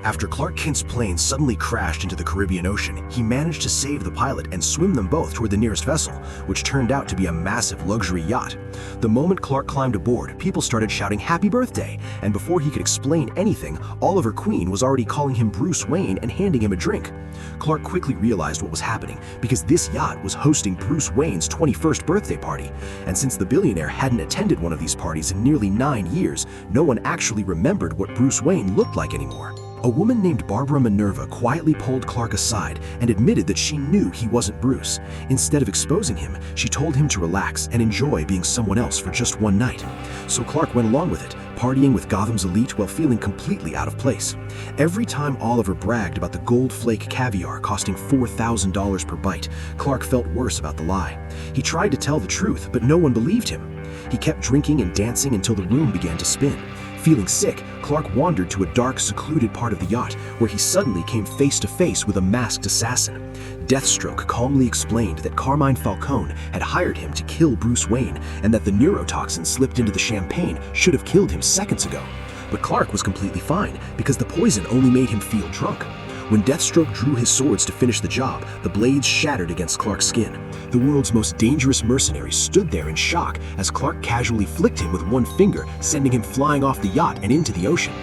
After Clark Kent's plane suddenly crashed into the Caribbean Ocean, he managed to save the pilot and swim them both toward the nearest vessel, which turned out to be a massive luxury yacht. The moment Clark climbed aboard, people started shouting "Happy birthday!" and before he could explain anything, Oliver Queen was already calling him Bruce Wayne and handing him a drink. Clark quickly realized what was happening because this yacht was hosting Bruce Wayne's 21st birthday party, and since the billionaire hadn't attended one of these parties in nearly 9 years, no one actually remembered what Bruce Wayne looked like anymore. A woman named Barbara Minerva quietly pulled Clark aside and admitted that she knew he wasn't Bruce. Instead of exposing him, she told him to relax and enjoy being someone else for just one night. So Clark went along with it, partying with Gotham's elite while feeling completely out of place. Every time Oliver bragged about the gold flake caviar costing $4,000 per bite, Clark felt worse about the lie. He tried to tell the truth, but no one believed him. He kept drinking and dancing until the room began to spin. Feeling sick, Clark wandered to a dark, secluded part of the yacht, where he suddenly came face to face with a masked assassin. Deathstroke calmly explained that Carmine Falcone had hired him to kill Bruce Wayne, and that the neurotoxin slipped into the champagne should have killed him seconds ago. But Clark was completely fine, because the poison only made him feel drunk. When Deathstroke drew his swords to finish the job, the blades shattered against Clark's skin. The world's most dangerous mercenary stood there in shock as Clark casually flicked him with one finger, sending him flying off the yacht and into the ocean.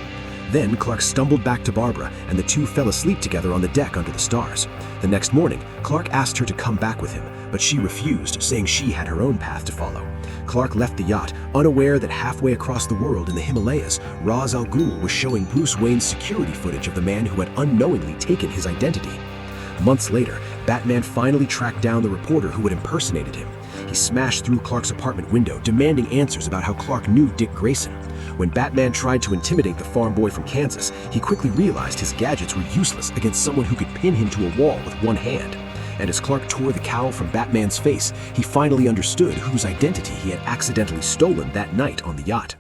Then Clark stumbled back to Barbara, and the two fell asleep together on the deck under the stars. The next morning, Clark asked her to come back with him, but she refused, saying she had her own path to follow. Clark left the yacht, unaware that halfway across the world in the Himalayas, Ra's al Ghul was showing Bruce Wayne's security footage of the man who had unknowingly taken his identity. Months later, Batman finally tracked down the reporter who had impersonated him. He smashed through Clark's apartment window, demanding answers about how Clark knew Dick Grayson. When Batman tried to intimidate the farm boy from Kansas, he quickly realized his gadgets were useless against someone who could pin him to a wall with one hand. And as Clark tore the cowl from Batman's face, he finally understood whose identity he had accidentally stolen that night on the yacht.